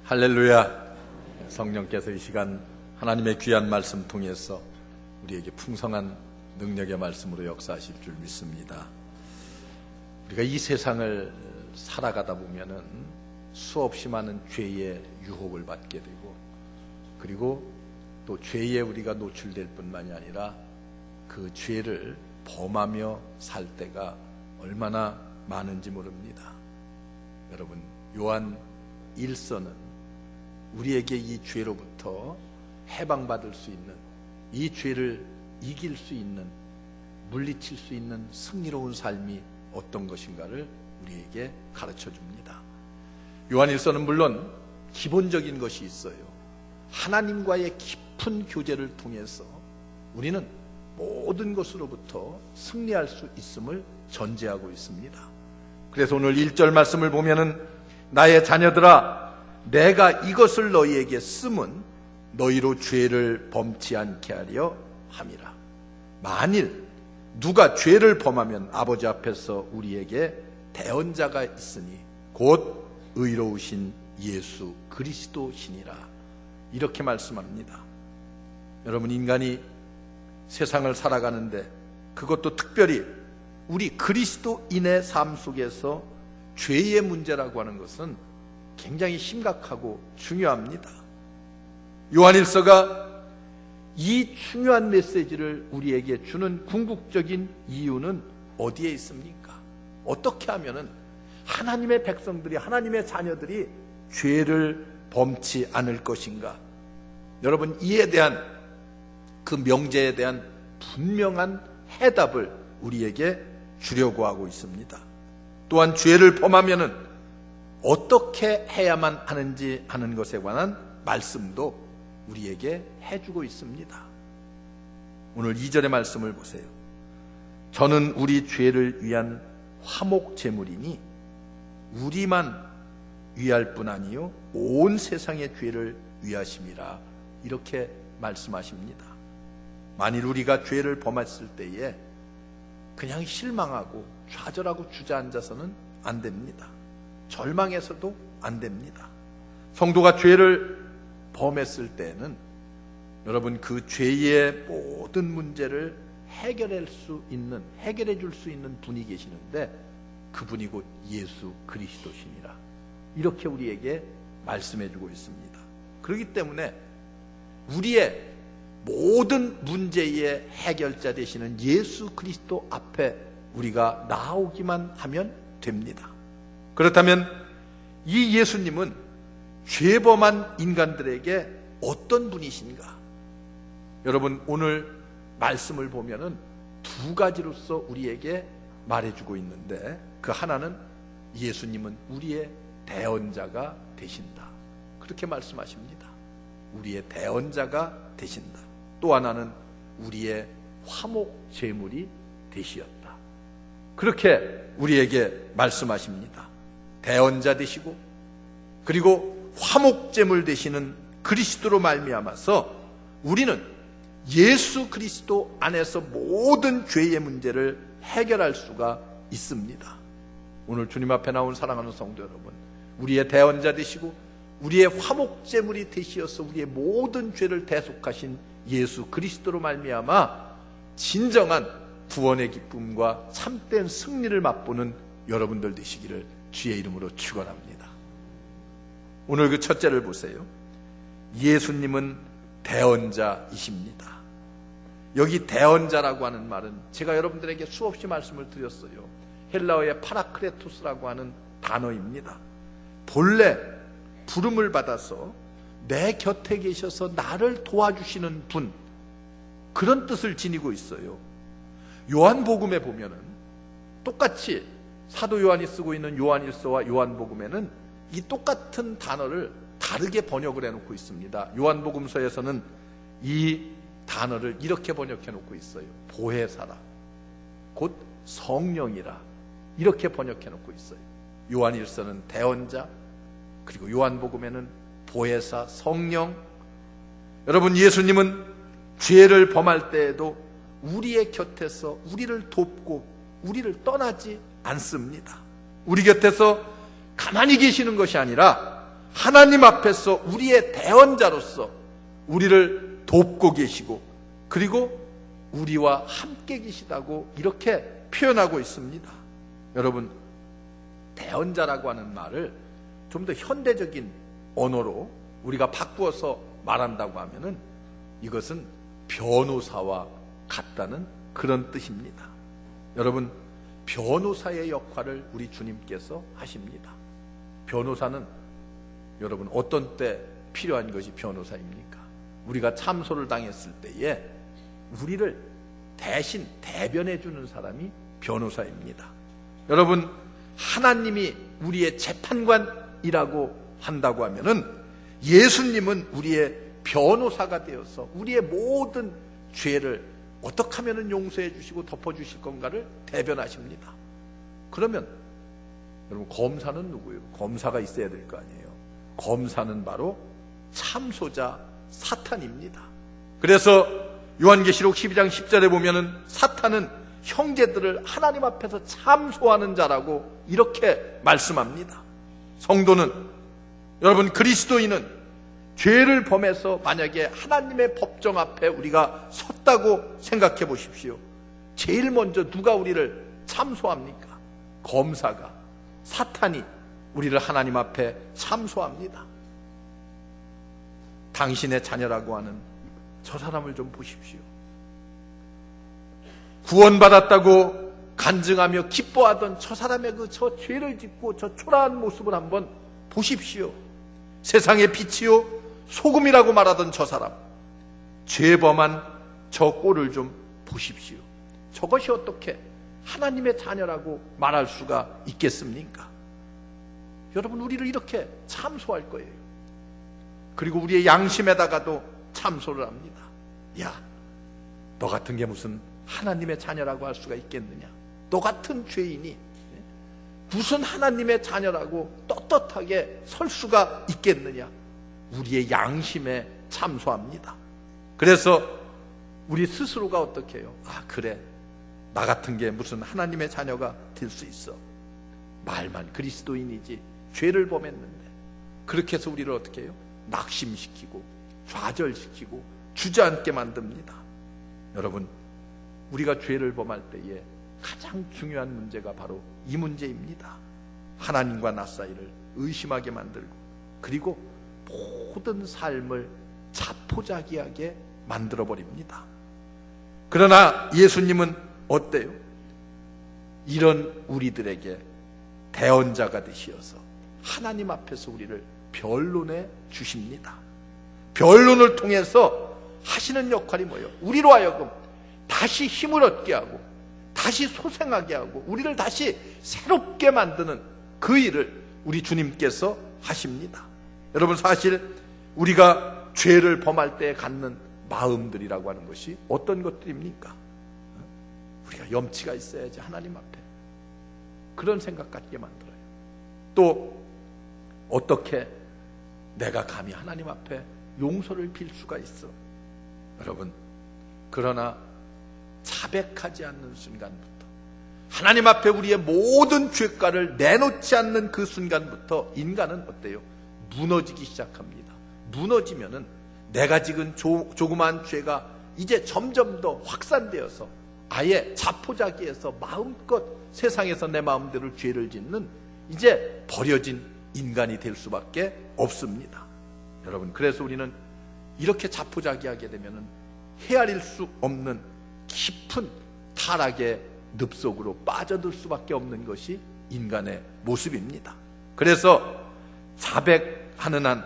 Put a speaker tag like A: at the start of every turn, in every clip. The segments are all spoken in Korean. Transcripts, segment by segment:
A: 할렐루야. 성령께서 이 시간 하나님의 귀한 말씀 통해서 우리에게 풍성한 능력의 말씀으로 역사하실 줄 믿습니다. 우리가 이 세상을 살아가다 보면은 수없이 많은 죄의 유혹을 받게 되고, 그리고 또 죄에 우리가 노출될 뿐만이 아니라 그 죄를 범하며 살 때가 얼마나 많은지 모릅니다. 여러분, 요한 1서는 우리에게 이 죄로부터 해방받을 수 있는, 이 죄를 이길 수 있는, 물리칠 수 있는 승리로운 삶이 어떤 것인가를 우리에게 가르쳐 줍니다. 요한 1서는 물론 기본적인 것이 있어요. 하나님과의 깊은 교제를 통해서 우리는 모든 것으로부터 승리할 수 있음을 전제하고 있습니다. 그래서 오늘 1절 말씀을 보면은, 나의 자녀들아, 내가 이것을 너희에게 쓰면 너희로 죄를 범치 않게 하려 함이라. 만일 누가 죄를 범하면 아버지 앞에서 우리에게 대언자가 있으니 곧 의로우신 예수 그리스도시니라. 이렇게 말씀합니다. 여러분, 인간이 세상을 살아가는데, 그것도 특별히 우리 그리스도인의 삶 속에서 죄의 문제라고 하는 것은 굉장히 심각하고 중요합니다. 요한 1서가 이 중요한 메시지를 우리에게 주는 궁극적인 이유는 어디에 있습니까? 어떻게 하면은 하나님의 백성들이, 하나님의 자녀들이 죄를 범치 않을 것인가? 여러분, 이에 대한, 그 명제에 대한 분명한 해답을 우리에게 주려고 하고 있습니다. 또한 죄를 범하면은 어떻게 해야만 하는지 하는 것에 관한 말씀도 우리에게 해주고 있습니다. 오늘 2절의 말씀을 보세요. 저는 우리 죄를 위한 화목 제물이니 우리만 위할 뿐 아니요 온 세상의 죄를 위하심이라. 이렇게 말씀하십니다. 만일 우리가 죄를 범했을 때에 그냥 실망하고 좌절하고 주저앉아서는 안 됩니다. 절망해서도 안 됩니다. 성도가 죄를 범했을 때는 여러분, 그 죄의 모든 문제를 해결해 줄 수 있는 분이 계시는데, 그분이 곧 예수 그리스도시니라. 이렇게 우리에게 말씀해 주고 있습니다. 그렇기 때문에 우리의 모든 문제의 해결자 되시는 예수 그리스도 앞에 우리가 나오기만 하면 됩니다. 그렇다면 이 예수님은 죄범한 인간들에게 어떤 분이신가? 여러분, 오늘 말씀을 보면은 두 가지로서 우리에게 말해주고 있는데, 그 하나는 예수님은 우리의 대언자가 되신다. 그렇게 말씀하십니다. 우리의 대언자가 되신다. 또 하나는 우리의 화목 제물이 되시었다. 그렇게 우리에게 말씀하십니다. 대언자 되시고, 그리고 화목제물 되시는 그리스도로 말미암아서 우리는 예수 그리스도 안에서 모든 죄의 문제를 해결할 수가 있습니다. 오늘 주님 앞에 나온 사랑하는 성도 여러분, 우리의 대언자 되시고 우리의 화목제물이 되시어서 우리의 모든 죄를 대속하신 예수 그리스도로 말미암아 진정한 구원의 기쁨과 참된 승리를 맛보는 여러분들 되시기를 주의 이름으로 축원합니다. 오늘 그 첫째를 보세요. 예수님은 대언자이십니다. 여기 대언자라고 하는 말은 제가 여러분들에게 수없이 말씀을 드렸어요. 헬라어의 파라크레토스라고 하는 단어입니다. 본래 부름을 받아서 내 곁에 계셔서 나를 도와주시는 분, 그런 뜻을 지니고 있어요. 요한복음에 보면은 똑같이 사도 요한이 쓰고 있는 요한 1서와 요한복음에는 이 똑같은 단어를 다르게 번역을 해놓고 있습니다. 요한복음서에서는 이 단어를 이렇게 번역해 놓고 있어요. 보혜사라, 곧 성령이라, 이렇게 번역해 놓고 있어요. 요한 1서는 대언자, 그리고 요한복음에는 보혜사, 성령. 여러분, 예수님은 죄를 범할 때에도 우리의 곁에서 우리를 돕고 우리를 떠나지 않습니다. 우리 곁에서 가만히 계시는 것이 아니라 하나님 앞에서 우리의 대언자로서 우리를 돕고 계시고 그리고 우리와 함께 계시다고 이렇게 표현하고 있습니다. 여러분, 대언자라고 하는 말을 좀 더 현대적인 언어로 우리가 바꾸어서 말한다고 하면은 이것은 변호사와 같다는 그런 뜻입니다. 여러분, 변호사의 역할을 우리 주님께서 하십니다. 변호사는 여러분 어떤 때 필요한 것이 변호사입니까? 우리가 참소를 당했을 때에 우리를 대신 대변해 주는 사람이 변호사입니다. 여러분, 하나님이 우리의 재판관이라고 한다고 하면은 예수님은 우리의 변호사가 되어서 우리의 모든 죄를 어떻게 하면 용서해 주시고 덮어 주실 건가를 대변하십니다. 그러면 여러분, 검사는 누구예요? 검사가 있어야 될 거 아니에요. 검사는 바로 참소자 사탄입니다. 그래서 요한계시록 12장 10절에 보면은 사탄은 형제들을 하나님 앞에서 참소하는 자라고 이렇게 말씀합니다. 성도는, 여러분, 그리스도인은 죄를 범해서 만약에 하나님의 법정 앞에 우리가 섰다고 생각해 보십시오. 제일 먼저 누가 우리를 참소합니까? 검사가, 사탄이 우리를 하나님 앞에 참소합니다. 당신의 자녀라고 하는 저 사람을 좀 보십시오. 구원받았다고 간증하며 기뻐하던 저 사람의 저 죄를 짓고 저 초라한 모습을 한번 보십시오. 세상의 빛이요 소금이라고 말하던 저 사람, 죄범한 저 꼴을 좀 보십시오. 저것이 어떻게 하나님의 자녀라고 말할 수가 있겠습니까? 여러분, 우리를 이렇게 참소할 거예요. 그리고 우리의 양심에다가도 참소를 합니다. 야, 너 같은 게 무슨 하나님의 자녀라고 할 수가 있겠느냐? 너 같은 죄인이 무슨 하나님의 자녀라고 떳떳하게 설 수가 있겠느냐? 우리의 양심에 참소합니다. 그래서 우리 스스로가 어떻게 해요? 아, 그래, 나 같은 게 무슨 하나님의 자녀가 될 수 있어. 말만 그리스도인이지 죄를 범했는데. 그렇게 해서 우리를 어떻게 해요? 낙심시키고 좌절시키고 주저앉게 만듭니다. 여러분, 우리가 죄를 범할 때에 가장 중요한 문제가 바로 이 문제입니다. 하나님과 나 사이를 의심하게 만들고 그리고 모든 삶을 자포자기하게 만들어버립니다. 그러나 예수님은 어때요? 이런 우리들에게 대언자가 되시어서 하나님 앞에서 우리를 변론해 주십니다. 변론을 통해서 하시는 역할이 뭐예요? 우리로 하여금 다시 힘을 얻게 하고 다시 소생하게 하고 우리를 다시 새롭게 만드는 그 일을 우리 주님께서 하십니다. 여러분, 사실 우리가 죄를 범할 때 갖는 마음들이라고 하는 것이 어떤 것들입니까? 우리가 염치가 있어야지 하나님 앞에, 그런 생각 갖게 만들어요. 또 어떻게 내가 감히 하나님 앞에 용서를 빌 수가 있어? 여러분, 그러나 자백하지 않는 순간부터, 하나님 앞에 우리의 모든 죄가를 내놓지 않는 그 순간부터 인간은 어때요? 무너지기 시작합니다. 무너지면은 내가 지금 조그만 죄가 이제 점점 더 확산되어서 아예 자포자기해서 마음껏 세상에서 내 마음대로 죄를 짓는 이제 버려진 인간이 될 수밖에 없습니다. 여러분, 그래서 우리는 이렇게 자포자기하게 되면은 헤아릴 수 없는 깊은 타락의 늪속으로 빠져들 수밖에 없는 것이 인간의 모습입니다. 그래서 자백하는 한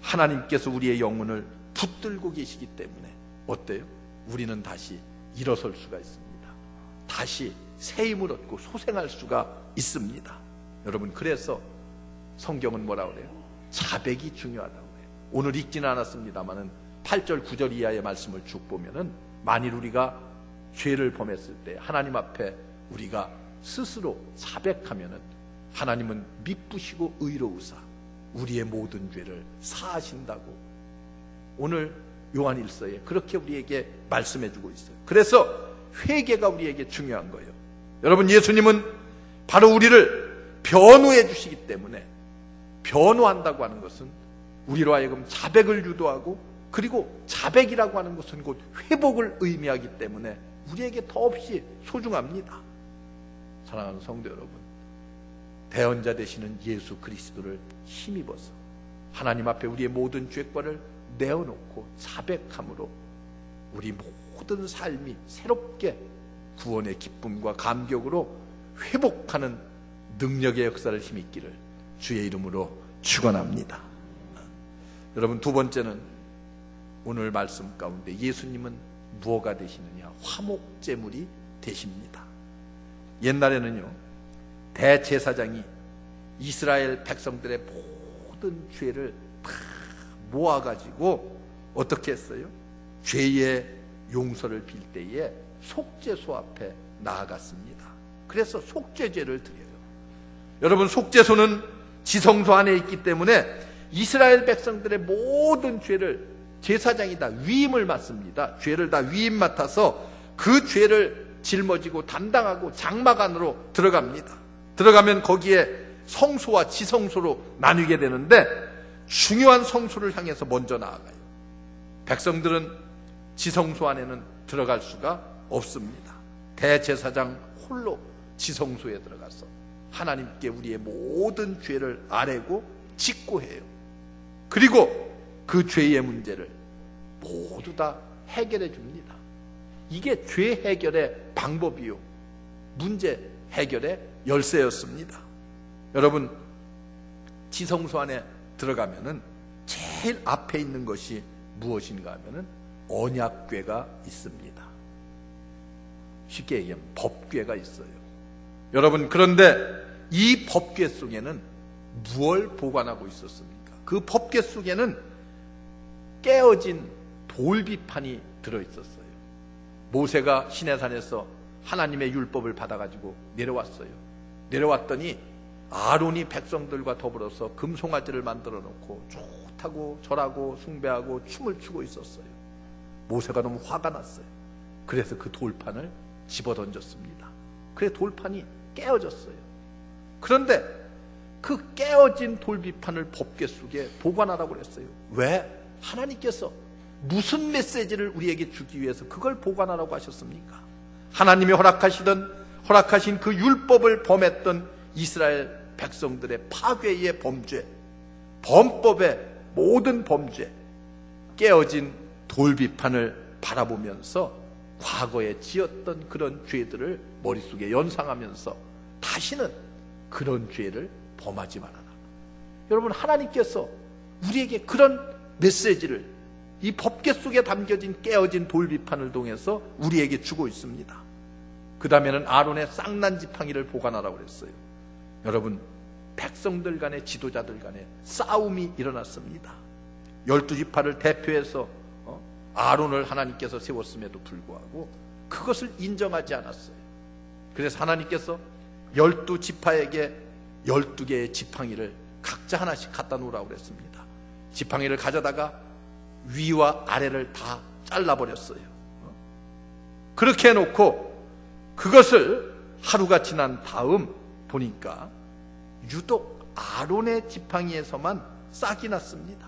A: 하나님께서 우리의 영혼을 붙들고 계시기 때문에 어때요? 우리는 다시 일어설 수가 있습니다. 다시 새 힘을 얻고 소생할 수가 있습니다. 여러분, 그래서 성경은 뭐라 그래요? 자백이 중요하다고 해요. 오늘 읽지는 않았습니다만은 8절 9절 이하의 말씀을 쭉 보면은 만일 우리가 죄를 범했을 때 하나님 앞에 우리가 스스로 자백하면은 하나님은 미쁘시고 의로우사 우리의 모든 죄를 사하신다고 오늘 요한일서에 그렇게 우리에게 말씀해주고 있어요. 그래서 회개가 우리에게 중요한 거예요. 여러분, 예수님은 바로 우리를 변호해 주시기 때문에 변호한다고 하는 것은 우리로 하여금 자백을 유도하고, 그리고 자백이라고 하는 것은 곧 회복을 의미하기 때문에 우리에게 더없이 소중합니다. 사랑하는 성도 여러분, 대언자 되시는 예수 그리스도를 힘입어서 하나님 앞에 우리의 모든 죄과를 내어놓고 자백함으로 우리 모든 삶이 새롭게 구원의 기쁨과 감격으로 회복하는 능력의 역사를 힘입기를 주의 이름으로 축원합니다. 여러분, 두 번째는 오늘 말씀 가운데 예수님은 무엇가 되시느냐? 화목제물이 되십니다. 옛날에는요, 대제사장이 이스라엘 백성들의 모든 죄를 다 모아가지고 어떻게 했어요? 죄의 용서를 빌 때에 속죄소 앞에 나아갔습니다. 그래서 속죄제를 드려요. 여러분, 속죄소는 지성소 안에 있기 때문에 이스라엘 백성들의 모든 죄를 제사장이 다 위임을 맡습니다. 죄를 다 위임 맡아서 그 죄를 짊어지고 담당하고 장막 안으로 들어갑니다. 들어가면 거기에 성소와 지성소로 나뉘게 되는데, 중요한 성소를 향해서 먼저 나아가요. 백성들은 지성소 안에는 들어갈 수가 없습니다. 대제사장 홀로 지성소에 들어가서 하나님께 우리의 모든 죄를 아뢰고 짓고 해요. 그리고 그 죄의 문제를 모두 다 해결해 줍니다. 이게 죄 해결의 방법이요, 문제 해결의 열쇠였습니다. 여러분, 지성소 안에 들어가면은 제일 앞에 있는 것이 무엇인가 하면은 언약궤가 있습니다. 쉽게 얘기하면 법궤가 있어요. 여러분, 그런데 이 법궤 속에는 무엇을 보관하고 있었습니까? 그 법궤 속에는 깨어진 돌비판이 들어있었어요. 모세가 시내산에서 하나님의 율법을 받아가지고 내려왔어요. 내려왔더니 아론이 백성들과 더불어서 금송아지를 만들어 놓고 좋다고 절하고 숭배하고 춤을 추고 있었어요. 모세가 너무 화가 났어요. 그래서 그 돌판을 집어던졌습니다. 그래서 돌판이 깨어졌어요. 그런데 그 깨어진 돌비판을 법궤 속에 보관하라고 그랬어요. 왜? 하나님께서 무슨 메시지를 우리에게 주기 위해서 그걸 보관하라고 하셨습니까? 하나님이 허락하신 그 율법을 범했던 이스라엘 백성들의 파괴의 범죄, 범법의 모든 범죄, 깨어진 돌비판을 바라보면서 과거에 지었던 그런 죄들을 머릿속에 연상하면서 다시는 그런 죄를 범하지 말아라. 여러분, 하나님께서 우리에게 그런 메시지를 이 법궤 속에 담겨진 깨어진 돌비판을 통해서 우리에게 주고 있습니다. 그 다음에는 아론의 쌍난 지팡이를 보관하라고 그랬어요. 여러분, 백성들 간의, 지도자들 간의 싸움이 일어났습니다. 12지파를 대표해서 아론을 하나님께서 세웠음에도 불구하고 그것을 인정하지 않았어요. 그래서 하나님께서 12지파에게 12개의 지팡이를 각자 하나씩 갖다 놓으라고 그랬습니다. 지팡이를 가져다가 위와 아래를 다 잘라버렸어요. 그렇게 해놓고 그것을 하루가 지난 다음 보니까 유독 아론의 지팡이에서만 싹이 났습니다.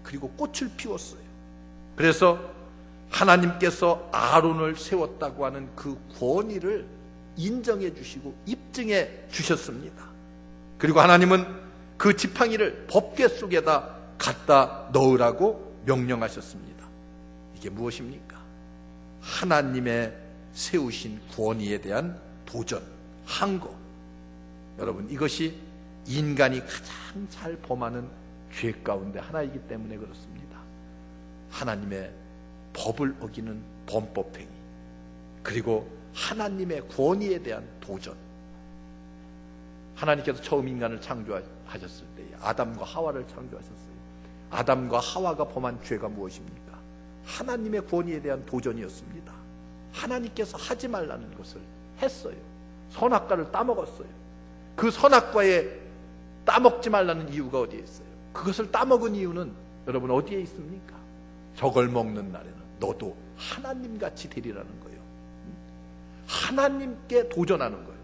A: 그리고 꽃을 피웠어요. 그래서 하나님께서 아론을 세웠다고 하는 그 권위를 인정해 주시고 입증해 주셨습니다. 그리고 하나님은 그 지팡이를 법궤 속에다 갖다 넣으라고 명령하셨습니다. 이게 무엇입니까? 하나님의 세우신 권위에 대한 도전, 항거. 여러분, 이것이 인간이 가장 잘 범하는 죄 가운데 하나이기 때문에 그렇습니다. 하나님의 법을 어기는 범법행위, 그리고 하나님의 권위에 대한 도전. 하나님께서 처음 인간을 창조하셨을 때 아담과 하와를 창조하셨어요. 아담과 하와가 범한 죄가 무엇입니까? 하나님의 권위에 대한 도전이었습니다. 하나님께서 하지 말라는 것을 했어요. 선악과를 따먹었어요. 그 선악과에 따먹지 말라는 이유가 어디에 있어요? 그것을 따먹은 이유는 여러분 어디에 있습니까? 저걸 먹는 날에는 너도 하나님같이 되리라는 거예요. 하나님께 도전하는 거예요.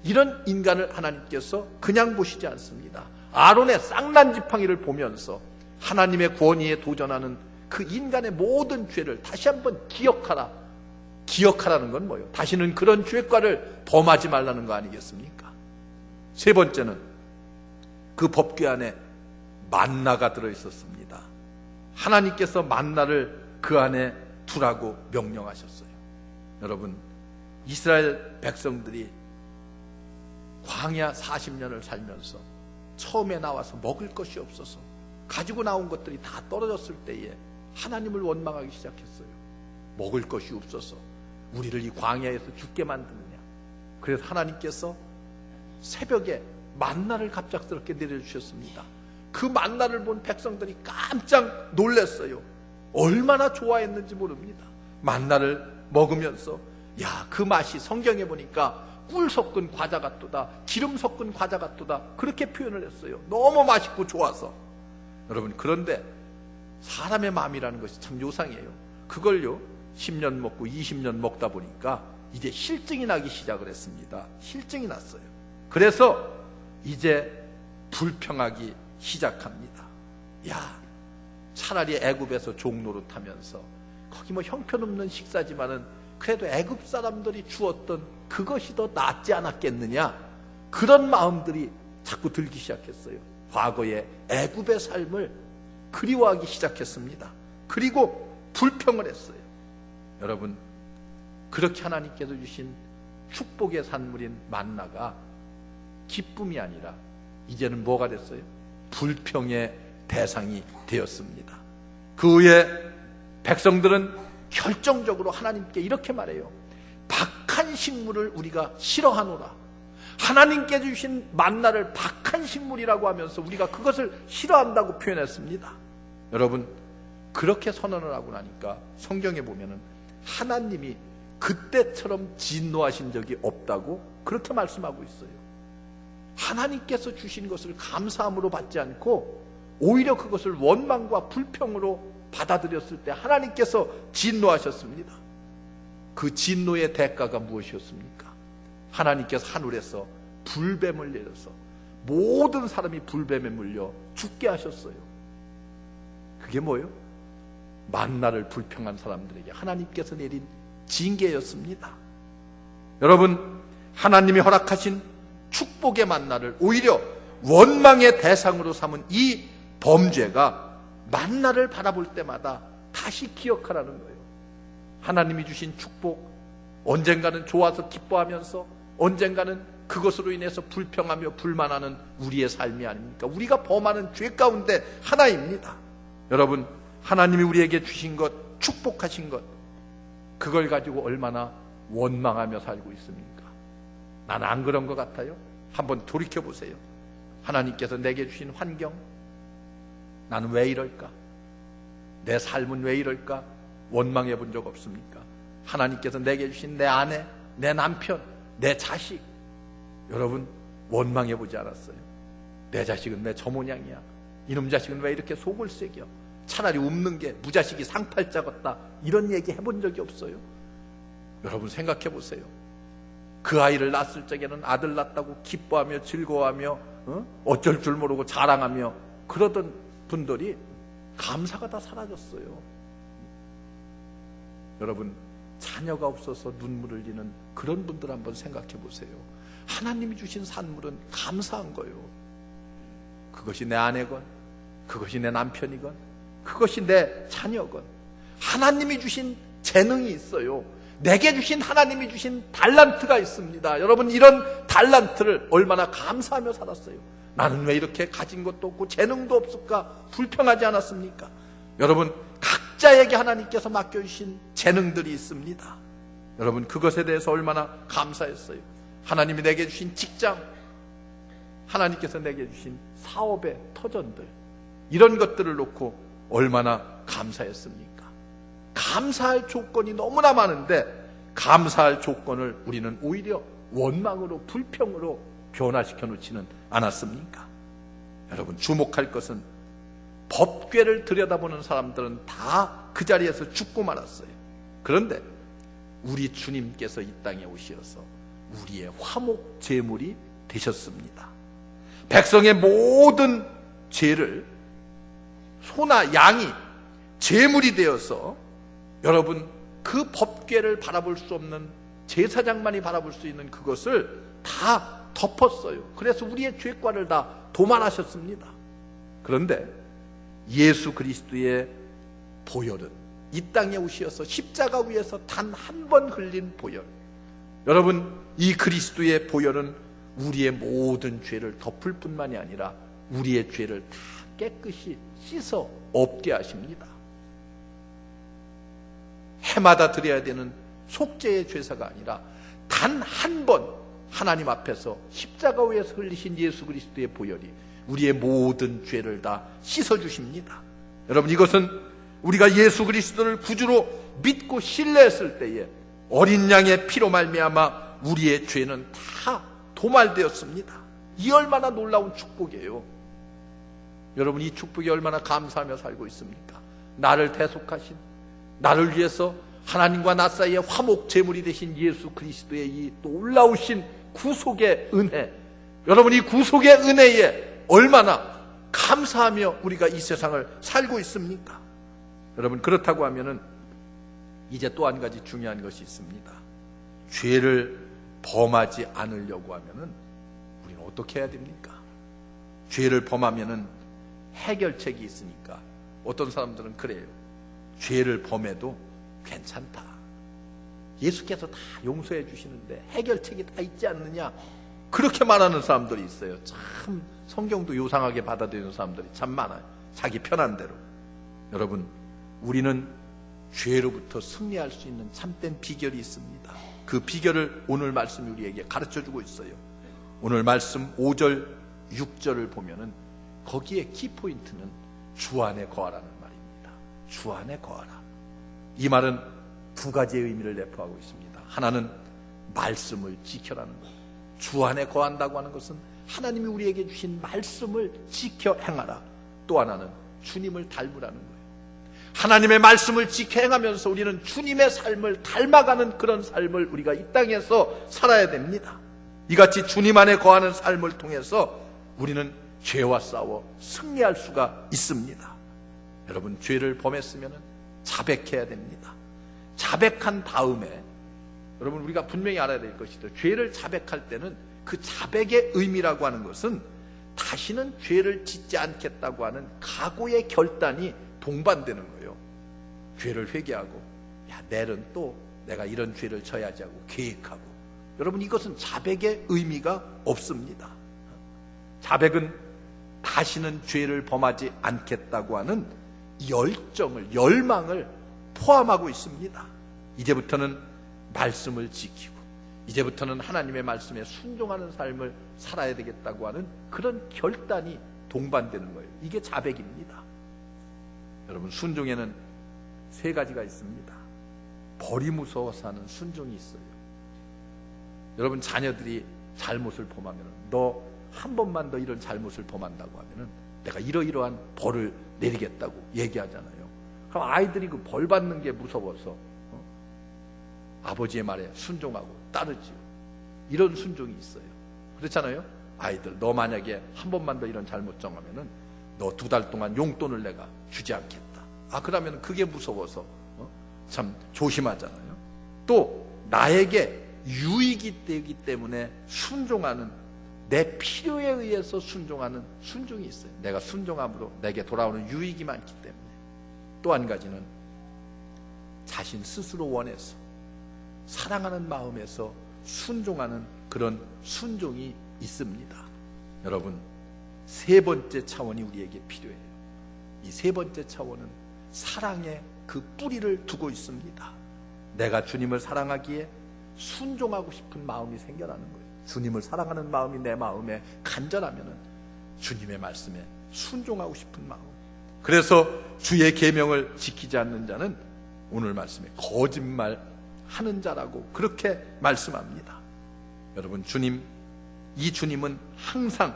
A: 이런 인간을 하나님께서 그냥 보시지 않습니다. 아론의 쌍난 지팡이를 보면서 하나님의 권위에 도전하는 그 인간의 모든 죄를 다시 한번 기억하라. 기억하라는 건 뭐예요? 다시는 그런 죄과를 범하지 말라는 거 아니겠습니까? 세 번째는 그 법궤 안에 만나가 들어있었습니다. 하나님께서 만나를 그 안에 두라고 명령하셨어요. 여러분, 이스라엘 백성들이 광야 40년을 살면서 처음에 나와서 먹을 것이 없어서 가지고 나온 것들이 다 떨어졌을 때에 하나님을 원망하기 시작했어요. 먹을 것이 없어서 우리를 이 광야에서 죽게 만드느냐. 그래서 하나님께서 새벽에 만나를 갑작스럽게 내려주셨습니다. 그 만나를 본 백성들이 깜짝 놀랐어요. 얼마나 좋아했는지 모릅니다. 만나를 먹으면서 야, 그 맛이 성경에 보니까 꿀 섞은 과자 같도다, 기름 섞은 과자 같도다, 그렇게 표현을 했어요. 너무 맛있고 좋아서. 여러분, 그런데 사람의 마음이라는 것이 참 요상해요. 그걸요 10년 먹고 20년 먹다 보니까 이제 실증이 나기 시작을 했습니다. 실증이 났어요. 그래서 이제 불평하기 시작합니다. 야, 차라리 애굽에서 종노릇하면서 거기 뭐 형편없는 식사지만은 그래도 애굽 사람들이 주었던 그것이 더 낫지 않았겠느냐, 그런 마음들이 자꾸 들기 시작했어요. 과거의 애굽의 삶을 그리워하기 시작했습니다. 그리고 불평을 했어요. 여러분, 그렇게 하나님께서 주신 축복의 산물인 만나가 기쁨이 아니라 이제는 뭐가 됐어요? 불평의 대상이 되었습니다. 그 후에 백성들은 결정적으로 하나님께 이렇게 말해요. 박한 식물을 우리가 싫어하노라. 하나님께 주신 만나를 박한 식물이라고 하면서 우리가 그것을 싫어한다고 표현했습니다. 여러분, 그렇게 선언을 하고 나니까 성경에 보면은 하나님이 그때처럼 진노하신 적이 없다고 그렇게 말씀하고 있어요. 하나님께서 주신 것을 감사함으로 받지 않고 오히려 그것을 원망과 불평으로 받아들였을 때 하나님께서 진노하셨습니다. 그 진노의 대가가 무엇이었습니까? 하나님께서 하늘에서 불뱀을 내려서 모든 사람이 불뱀에 물려 죽게 하셨어요. 그게 뭐예요? 만나를 불평한 사람들에게 하나님께서 내린 징계였습니다. 여러분, 하나님이 허락하신 축복의 만나를 오히려 원망의 대상으로 삼은 이 범죄가 만나를 바라볼 때마다 다시 기억하라는 거예요. 하나님이 주신 축복, 언젠가는 좋아서 기뻐하면서 언젠가는 그것으로 인해서 불평하며 불만하는 우리의 삶이 아닙니까? 우리가 범하는 죄 가운데 하나입니다. 여러분, 하나님이 우리에게 주신 것, 축복하신 것, 그걸 가지고 얼마나 원망하며 살고 있습니까? 나는 안 그런 것 같아요? 한번 돌이켜보세요. 하나님께서 내게 주신 환경, 나는 왜 이럴까? 내 삶은 왜 이럴까? 원망해 본 적 없습니까? 하나님께서 내게 주신 내 아내, 내 남편, 내 자식, 여러분 원망해 보지 않았어요? 내 자식은 왜 저 모양이야? 이놈 자식은 왜 이렇게 속을 새겨? 차라리 웃는 게 무자식이 상팔자 같다, 이런 얘기 해본 적이 없어요? 여러분 생각해 보세요. 그 아이를 낳았을 적에는 아들 낳았다고 기뻐하며 즐거워하며 어쩔 줄 모르고 자랑하며 그러던 분들이 감사가 다 사라졌어요. 여러분, 자녀가 없어서 눈물을 흘리는 그런 분들 한번 생각해 보세요. 하나님이 주신 산물은 감사한 거예요. 그것이 내 아내건, 그것이 내 남편이건, 그것이 내 자녀건, 하나님이 주신 재능이 있어요. 내게 주신, 하나님이 주신 달란트가 있습니다. 여러분, 이런 달란트를 얼마나 감사하며 살았어요. 나는 왜 이렇게 가진 것도 없고 재능도 없을까 불평하지 않았습니까? 여러분, 각자에게 하나님께서 맡겨주신 재능들이 있습니다. 여러분, 그것에 대해서 얼마나 감사했어요. 하나님이 내게 주신 직장, 하나님께서 내게 주신 사업의 터전들, 이런 것들을 놓고 얼마나 감사했습니까? 감사할 조건이 너무나 많은데 감사할 조건을 우리는 오히려 원망으로, 불평으로 변화시켜 놓지는 않았습니까? 여러분, 주목할 것은 법궤를 들여다보는 사람들은 다 그 자리에서 죽고 말았어요. 그런데 우리 주님께서 이 땅에 오셔서 우리의 화목 제물이 되셨습니다. 백성의 모든 죄를 소나 양이 제물이 되어서 여러분 그 법궤를 바라볼 수 없는 제사장만이 바라볼 수 있는 그것을 다 덮었어요. 그래서 우리의 죄과를 다 도말하셨습니다. 그런데 예수 그리스도의 보혈은 이 땅에 오셔서 십자가 위에서 단 한 번 흘린 보혈, 여러분 이 그리스도의 보혈은 우리의 모든 죄를 덮을 뿐만이 아니라 우리의 죄를 다 깨끗이 씻어 없게 하십니다. 해마다 드려야 되는 속죄의 제사가 아니라 단 한 번 하나님 앞에서 십자가 위에서 흘리신 예수 그리스도의 보혈이 우리의 모든 죄를 다 씻어주십니다. 여러분 이것은 우리가 예수 그리스도를 구주로 믿고 신뢰했을 때에 어린 양의 피로 말미암아 우리의 죄는 다 도말되었습니다. 이 얼마나 놀라운 축복이에요. 여러분 이 축복이 얼마나 감사하며 살고 있습니까? 나를 대속하신, 나를 위해서 하나님과 나 사이에 화목 제물이 되신 예수 그리스도의 이 놀라우신 구속의 은혜, 여러분 이 구속의 은혜에 얼마나 감사하며 우리가 이 세상을 살고 있습니까? 여러분 그렇다고 하면은 이제 또 한 가지 중요한 것이 있습니다. 죄를 범하지 않으려고 하면은 우리는 어떻게 해야 됩니까? 죄를 범하면은 해결책이 있으니까 어떤 사람들은 그래요. 죄를 범해도 괜찮다. 예수께서 다 용서해 주시는데 해결책이 다 있지 않느냐? 그렇게 말하는 사람들이 있어요. 참 성경도 요상하게 받아들이는 사람들이 참 많아요. 자기 편한 대로. 여러분 우리는 죄로부터 승리할 수 있는 참된 비결이 있습니다. 그 비결을 오늘 말씀이 우리에게 가르쳐주고 있어요. 오늘 말씀 5절 6절을 보면은 거기에 키포인트는 주 안에 거하라는 말입니다. 주 안에 거하라. 이 말은 두 가지의 의미를 내포하고 있습니다. 하나는 말씀을 지켜라는 것. 주 안에 거한다고 하는 것은 하나님이 우리에게 주신 말씀을 지켜 행하라. 또 하나는 주님을 닮으라는 거예요. 하나님의 말씀을 지켜 행하면서 우리는 주님의 삶을 닮아가는 그런 삶을 우리가 이 땅에서 살아야 됩니다. 이같이 주님 안에 거하는 삶을 통해서 우리는 죄와 싸워 승리할 수가 있습니다. 여러분 죄를 범했으면 자백해야 됩니다. 자백한 다음에 여러분 우리가 분명히 알아야 될 것이죠. 죄를 자백할 때는 그 자백의 의미라고 하는 것은 다시는 죄를 짓지 않겠다고 하는 각오의 결단이 동반되는 거예요. 죄를 회개하고 야 내일은 또 내가 이런 죄를 져야지 하고 계획하고. 여러분 이것은 자백의 의미가 없습니다. 자백은 다시는 죄를 범하지 않겠다고 하는 열정을, 열망을 포함하고 있습니다. 이제부터는 말씀을 지키고 이제부터는 하나님의 말씀에 순종하는 삶을 살아야 되겠다고 하는 그런 결단이 동반되는 거예요. 이게 자백입니다. 여러분 순종에는 세 가지가 있습니다. 벌이 무서워서 하는 순종이 있어요. 여러분 자녀들이 잘못을 범하면 너 한 번만 더 이런 잘못을 범한다고 하면은 내가 이러이러한 벌을 내리겠다고 얘기하잖아요. 그럼 아이들이 그 벌 받는 게 무서워서 아버지의 말에 순종하고 따르지요. 이런 순종이 있어요. 그렇잖아요. 아이들 너 만약에 한 번만 더 이런 잘못 정하면은 너 2달 동안 용돈을 내가 주지 않겠다. 그러면 그게 무서워서 참 조심하잖아요. 또 나에게 유익이 되기 때문에 순종하는, 내 필요에 의해서 순종하는 순종이 있어요. 내가 순종함으로 내게 돌아오는 유익이 많기 때문에. 또 한 가지는 자신 스스로 원해서 사랑하는 마음에서 순종하는 그런 순종이 있습니다. 여러분 세 번째 차원이 우리에게 필요해요. 이 세 번째 차원은 사랑의 그 뿌리를 두고 있습니다. 내가 주님을 사랑하기에 순종하고 싶은 마음이 생겨나는 거예요. 주님을 사랑하는 마음이 내 마음에 간절하면은 주님의 말씀에 순종하고 싶은 마음. 그래서 주의 계명을 지키지 않는 자는 오늘 말씀에 거짓말하는 자라고 그렇게 말씀합니다. 여러분 이 주님은 항상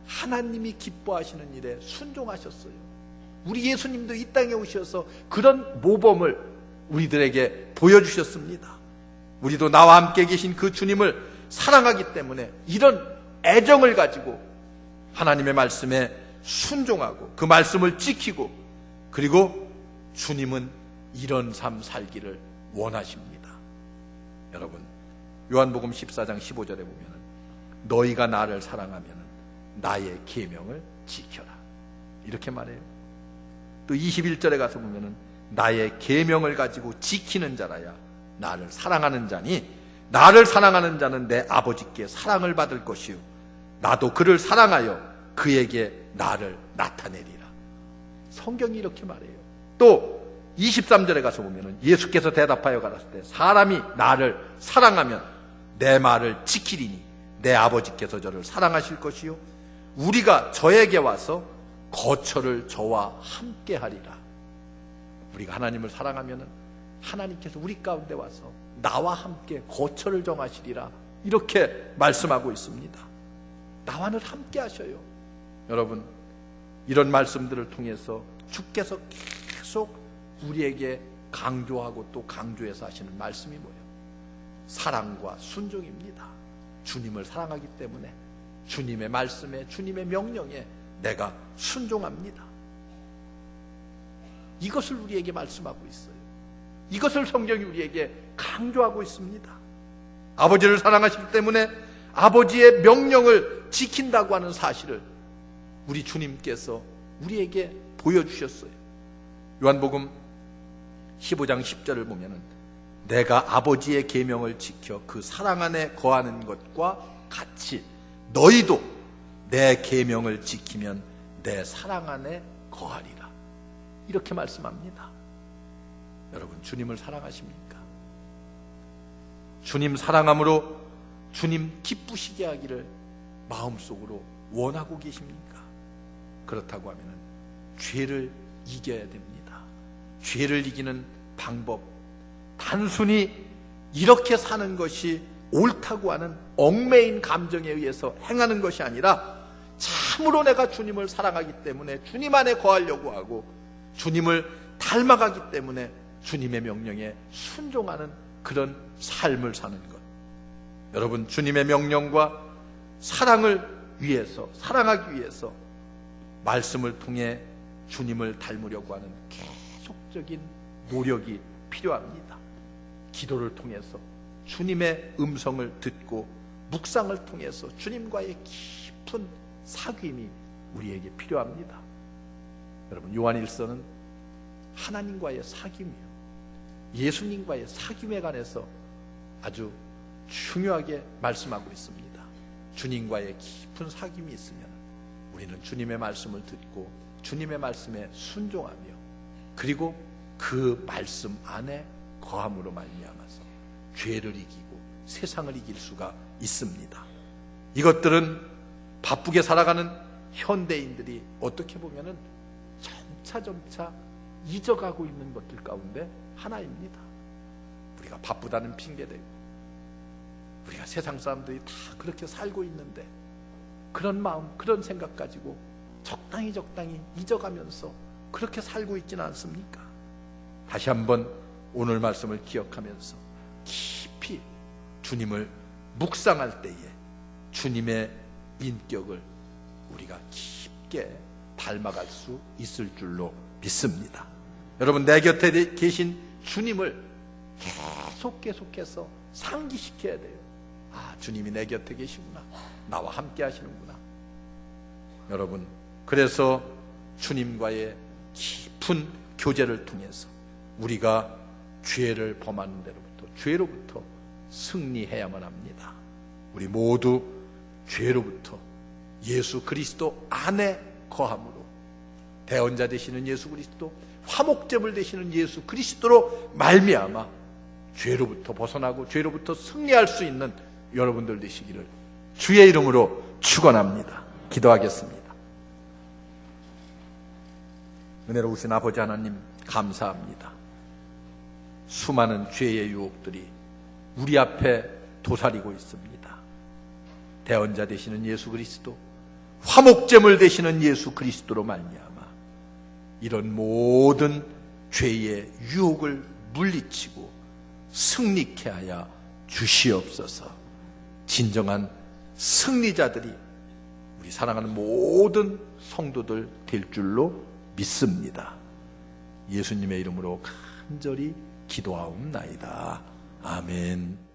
A: 하나님이 기뻐하시는 일에 순종하셨어요. 우리 예수님도 이 땅에 오셔서 그런 모범을 우리들에게 보여주셨습니다. 우리도 나와 함께 계신 그 주님을 사랑하기 때문에 이런 애정을 가지고 하나님의 말씀에 순종하고 그 말씀을 지키고, 그리고 주님은 이런 삶 살기를 원하십니다. 여러분, 요한복음 14장 15절에 보면 너희가 나를 사랑하면 나의 계명을 지켜라, 이렇게 말해요. 또 21절에 가서 보면 나의 계명을 가지고 지키는 자라야 나를 사랑하는 자니, 나를 사랑하는 자는 내 아버지께 사랑을 받을 것이요 나도 그를 사랑하여 그에게 나를 나타내리라. 성경이 이렇게 말해요. 또 23절에 가서 보면 예수께서 대답하여 가라사대 때 사람이 나를 사랑하면 내 말을 지키리니 내 아버지께서 저를 사랑하실 것이요 우리가 저에게 와서 거처를 저와 함께 하리라. 우리가 하나님을 사랑하면 하나님께서 우리 가운데 와서 나와 함께 거처를 정하시리라, 이렇게 말씀하고 있습니다. 나와는 함께 하셔요. 여러분, 이런 말씀들을 통해서 주께서 계속 우리에게 강조하고 또 강조해서 하시는 말씀이 뭐예요? 사랑과 순종입니다. 주님을 사랑하기 때문에 주님의 말씀에, 주님의 명령에 내가 순종합니다. 이것을 우리에게 말씀하고 있어요. 이것을 성경이 우리에게 강조하고 있습니다. 아버지를 사랑하시기 때문에 아버지의 명령을 지킨다고 하는 사실을 우리 주님께서 우리에게 보여주셨어요. 요한복음 15장 10절을 보면 내가 아버지의 계명을 지켜 그 사랑 안에 거하는 것과 같이 너희도 내 계명을 지키면 내 사랑 안에 거하리라, 이렇게 말씀합니다. 여러분, 주님을 사랑하십니까? 주님 사랑함으로 주님 기쁘시게 하기를 마음속으로 원하고 계십니까? 그렇다고 하면 죄를 이겨야 됩니다. 죄를 이기는 방법, 단순히 이렇게 사는 것이 옳다고 하는 얽매인 감정에 의해서 행하는 것이 아니라 참으로 내가 주님을 사랑하기 때문에 주님 안에 거하려고 하고 주님을 닮아가기 때문에 주님의 명령에 순종하는 그런 삶을 사는 것. 여러분, 주님의 명령과 사랑을 위해서, 사랑하기 위해서 말씀을 통해 주님을 닮으려고 하는 계속적인 노력이 필요합니다. 기도를 통해서 주님의 음성을 듣고 묵상을 통해서 주님과의 깊은 사귐이 우리에게 필요합니다. 여러분, 요한일서는 하나님과의 사귐이요, 예수님과의 사귐에 관해서 아주 중요하게 말씀하고 있습니다. 주님과의 깊은 사귐이 있으면 우리는 주님의 말씀을 듣고 주님의 말씀에 순종하며 그리고 그 말씀 안에 거함으로 말미암아서 죄를 이기고 세상을 이길 수가 있습니다. 이것들은 바쁘게 살아가는 현대인들이 어떻게 보면은 점차 잊어가고 있는 것들 가운데 하나입니다. 우리가 바쁘다는 핑계대고 우리가 세상 사람들이 다 그렇게 살고 있는데 그런 마음, 그런 생각 가지고 적당히 잊어가면서 그렇게 살고 있지는 않습니까? 다시 한번 오늘 말씀을 기억하면서 깊이 주님을 묵상할 때에 주님의 인격을 우리가 깊게 닮아갈 수 있을 줄로 믿습니다. 여러분, 내 곁에 계신 주님을 계속해서 상기시켜야 돼요. 아, 주님이 내 곁에 계시구나, 나와 함께 하시는구나. 여러분, 그래서 주님과의 깊은 교제를 통해서 우리가 죄를 범하는 데로부터, 죄로부터 승리해야만 합니다. 우리 모두 죄로부터 예수 그리스도 안에 거함으로 대언자 되시는 예수 그리스도, 화목제물 되시는 예수 그리스도로 말미암아 죄로부터 벗어나고 죄로부터 승리할 수 있는 여러분들 되시기를 주의 이름으로 축원합니다. 기도하겠습니다. 은혜로우신 아버지 하나님, 감사합니다. 수많은 죄의 유혹들이 우리 앞에 도사리고 있습니다. 대언자 되시는 예수 그리스도, 화목제물 되시는 예수 그리스도로 말미암아 이런 모든 죄의 유혹을 물리치고 승리케 하여 주시옵소서. 진정한 승리자들이 우리 우리 사랑하는 모든 성도들 될 줄로 믿습니다. 예수님의 이름으로 간절히 기도하옵나이다. 아멘.